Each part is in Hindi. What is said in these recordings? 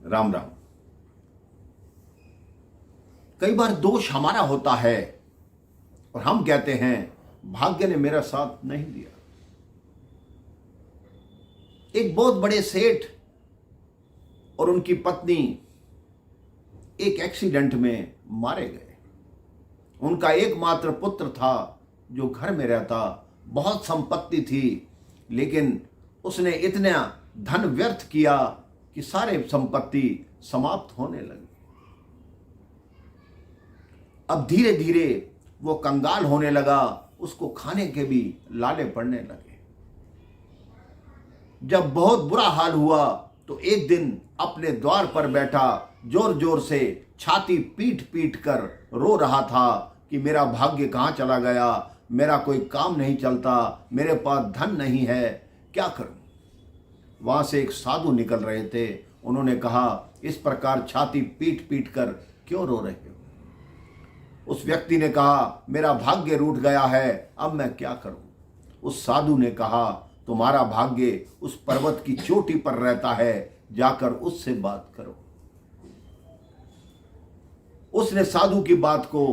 राम राम। कई बार दोष हमारा होता है और हम कहते हैं भाग्य ने मेरा साथ नहीं दिया। एक बहुत बड़े सेठ और उनकी पत्नी एक एक्सीडेंट में मारे गए। उनका एकमात्र पुत्र था जो घर में रहता, बहुत संपत्ति थी, लेकिन उसने इतना धन व्यर्थ किया कि सारे संपत्ति समाप्त होने लगी। अब धीरे धीरे वो कंगाल होने लगा, उसको खाने के भी लाले पड़ने लगे। जब बहुत बुरा हाल हुआ तो एक दिन अपने द्वार पर बैठा जोर जोर से छाती पीट पीट कर रो रहा था कि मेरा भाग्य कहाँ चला गया, मेरा कोई काम नहीं चलता, मेरे पास धन नहीं है, क्या करूं। वहां से एक साधु निकल रहे थे। उन्होंने कहा, इस प्रकार छाती पीट पीट कर क्यों रो रहे हो। उस व्यक्ति ने कहा, मेरा भाग्य रूठ गया है, अब मैं क्या करूं। उस साधु ने कहा, तुम्हारा भाग्य उस पर्वत की चोटी पर रहता है, जाकर उससे बात करो। उसने साधु की बात को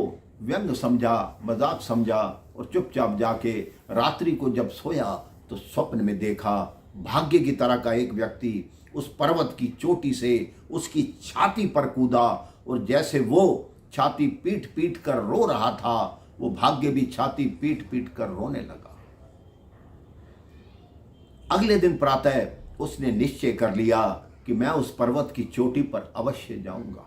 व्यंग समझा, मजाक समझा और चुपचाप जाके रात्रि को जब सोया तो स्वप्न में देखा भाग्य की तरह का एक व्यक्ति उस पर्वत की चोटी से उसकी छाती पर कूदा और जैसे वो छाती पीट पीट कर रो रहा था, वो भाग्य भी छाती पीट पीट कर रोने लगा। अगले दिन प्रातः उसने निश्चय कर लिया कि मैं उस पर्वत की चोटी पर अवश्य जाऊंगा।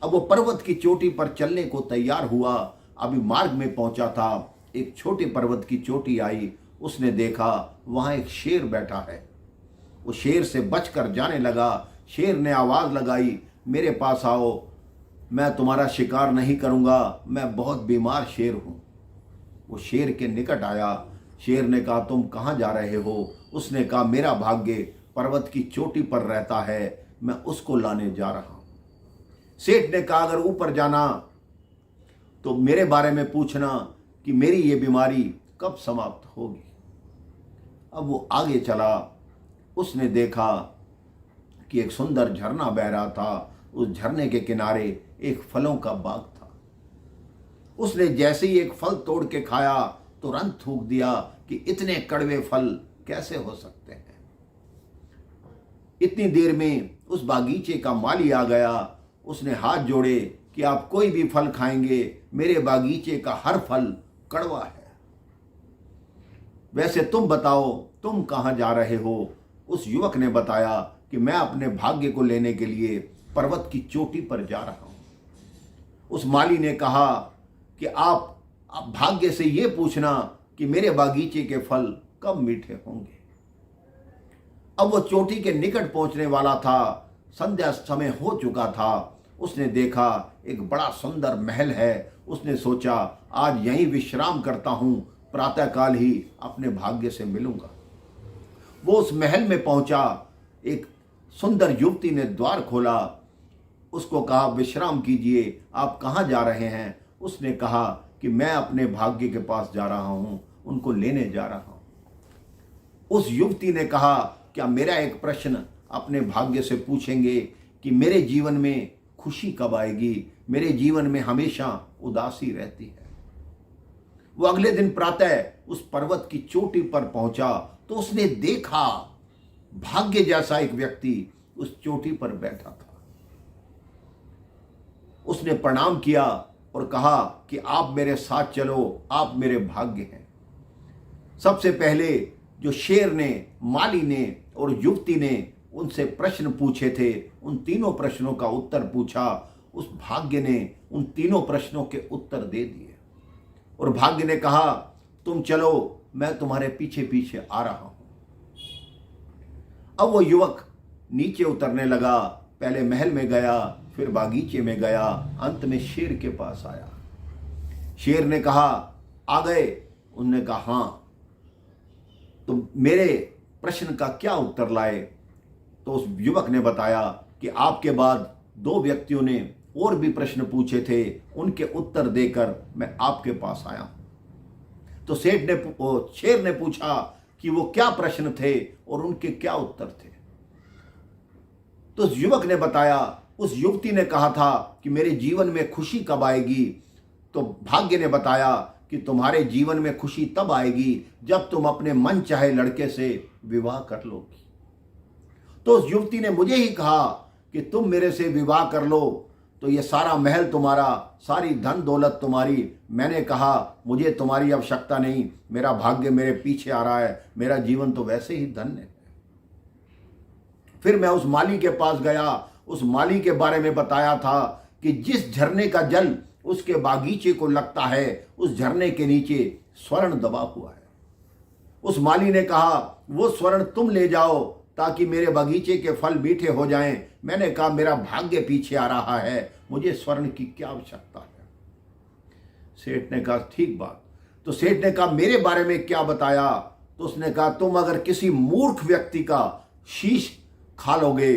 अब वो पर्वत की चोटी पर चलने को तैयार हुआ। अभी मार्ग में पहुंचा था, एक छोटे पर्वत की चोटी आई। उसने देखा वहां एक शेर बैठा है। वो शेर से बचकर जाने लगा। शेर ने आवाज लगाई, मेरे पास आओ, मैं तुम्हारा शिकार नहीं करूंगा, मैं बहुत बीमार शेर हूं। वो शेर के निकट आया। शेर ने कहा, तुम कहां जा रहे हो। उसने कहा, मेरा भाग्य पर्वत की चोटी पर रहता है, मैं उसको लाने जा रहा हूं। सेठ ने कहा, अगर ऊपर जाना तो मेरे बारे में पूछना कि मेरी ये बीमारी कब समाप्त होगी। अब वो आगे चला। उसने देखा कि एक सुंदर झरना बह रहा था। उस झरने के किनारे एक फलों का बाग था। उसने जैसे ही एक फल तोड़ के खाया तुरंत थूक दिया कि इतने कड़वे फल कैसे हो सकते हैं। इतनी देर में उस बागीचे का माली आ गया। उसने हाथ जोड़े कि आप कोई भी फल खाएंगे, मेरे बागीचे का हर फल कड़वा है। वैसे तुम बताओ, तुम कहां जा रहे हो। उस युवक ने बताया कि मैं अपने भाग्य को लेने के लिए पर्वत की चोटी पर जा रहा हूं। उस माली ने कहा कि आप भाग्य से ये पूछना कि मेरे बागीचे के फल कब मीठे होंगे। अब वो चोटी के निकट पहुंचने वाला था। संध्या समय हो चुका था। उसने देखा एक बड़ा सुंदर महल है। उसने सोचा, आज यहीं विश्राम करता हूं, प्रातःकाल ही अपने भाग्य से मिलूंगा। वो उस महल में पहुंचा। एक सुंदर युवती ने द्वार खोला। उसको कहा, विश्राम कीजिए, आप कहां जा रहे हैं। उसने कहा कि मैं अपने भाग्य के पास जा रहा हूं, उनको लेने जा रहा हूं। उस युवती ने कहा, क्या मेरा एक प्रश्न अपने भाग्य से पूछेंगे कि मेरे जीवन में खुशी कब आएगी, मेरे जीवन में हमेशा उदासी रहती है। वो अगले दिन प्रातः उस पर्वत की चोटी पर पहुंचा तो उसने देखा भाग्य जैसा एक व्यक्ति उस चोटी पर बैठा था। उसने प्रणाम किया और कहा कि आप मेरे साथ चलो, आप मेरे भाग्य हैं। सबसे पहले जो शेर ने, माली ने और युवती ने उनसे प्रश्न पूछे थे, उन तीनों प्रश्नों का उत्तर पूछा। उस भाग्य ने उन तीनों प्रश्नों के उत्तर दे दिए और भाग्य ने कहा, तुम चलो, मैं तुम्हारे पीछे पीछे आ रहा हूं। अब वो युवक नीचे उतरने लगा। पहले महल में गया, फिर बागीचे में गया, अंत में शेर के पास आया। शेर ने कहा, आ गए। उन्होंने कहा, हाँ, तो मेरे प्रश्न का क्या उत्तर लाए। तो उस युवक ने बताया कि आपके बाद दो व्यक्तियों ने और भी प्रश्न पूछे थे, उनके उत्तर देकर मैं आपके पास आया हूं। तो शेर ने पूछा कि वो क्या प्रश्न थे और उनके क्या उत्तर थे। तो उस युवक ने बताया, उस युवती ने कहा था कि मेरे जीवन में खुशी कब आएगी? तो भाग्य ने बताया कि तुम्हारे जीवन में खुशी तब आएगी जब तुम अपने मन चाहे लड़के से विवाह कर लोगी। तो उस युवती ने मुझे ही कहा कि तुम मेरे से विवाह कर लो तो ये सारा महल तुम्हारा, सारी धन दौलत तुम्हारी। मैंने कहा मुझे तुम्हारी आवश्यकता नहीं, मेरा भाग्य मेरे पीछे आ रहा है, मेरा जीवन तो वैसे ही धन्य है। फिर मैं उस माली के पास गया, उस माली के बारे में बताया था कि जिस झरने का जल उसके बागीचे को लगता है, उस झरने के नीचे स्वर्ण दबा हुआ है। उस माली ने कहा वो स्वर्ण तुम ले जाओ ताकि मेरे बगीचे के फल मीठे हो जाएं। मैंने कहा मेरा भाग्य पीछे आ रहा है, मुझे स्वर्ण की क्या आवश्यकता है। सेठ ने कहा ठीक बात। तो सेठ ने कहा मेरे बारे में क्या बताया? तो उसने कहा तुम अगर किसी मूर्ख व्यक्ति का शीश खा लोगे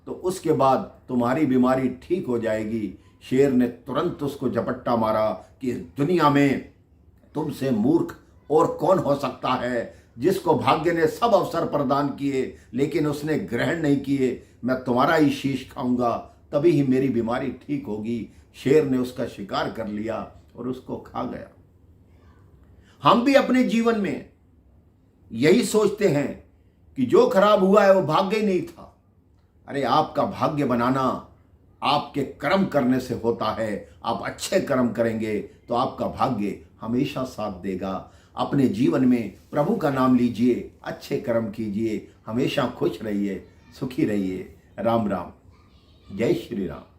तो उसके बाद तुम्हारी बीमारी ठीक हो जाएगी। शेर ने तुरंत उसको झपट्टा मारा कि इस दुनिया में तुमसे मूर्ख और कौन हो सकता है, जिसको भाग्य ने सब अवसर प्रदान किए लेकिन उसने ग्रहण नहीं किए। मैं तुम्हारा ही शीश खाऊंगा, तभी ही मेरी बीमारी ठीक होगी। शेर ने उसका शिकार कर लिया और उसको खा गया। हम भी अपने जीवन में यही सोचते हैं कि जो खराब हुआ है वो भाग्य ही नहीं था। अरे आपका भाग्य बनाना आपके कर्म करने से होता है। आप अच्छे कर्म करेंगे तो आपका भाग्य हमेशा साथ देगा। अपने जीवन में प्रभु का नाम लीजिए, अच्छे कर्म कीजिए, हमेशा खुश रहिए, सुखी रहिए। राम राम, जय श्री राम।